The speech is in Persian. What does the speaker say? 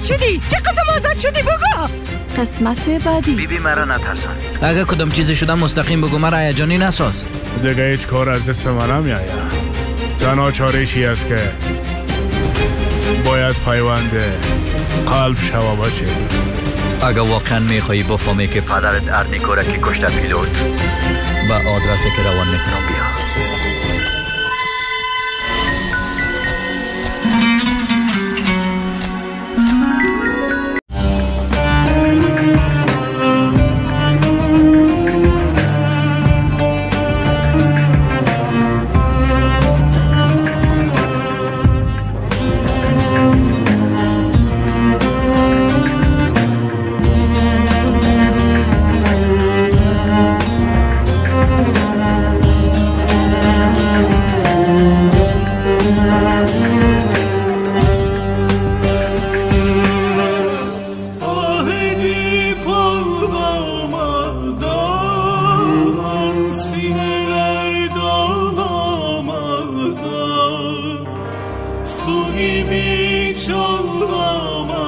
آزاد شدی؟ چه قسم آزاد شدی بگو؟ قسمت بعدی. بیبی مرا نترسان. اگه کدام چیزی شده مستقیم بگو، مرا هیجانی نساز. دیگه هیچ کار از دست من نمیآید. تنها چاره‌ای است که باید پیوند قلب شوا باشه. اگه واقعا میخوایی بفهمی که پدرت ارنیکو که کشته پیلوت با آدرسی که روان میکنم بیا. Su gibi çalmamadan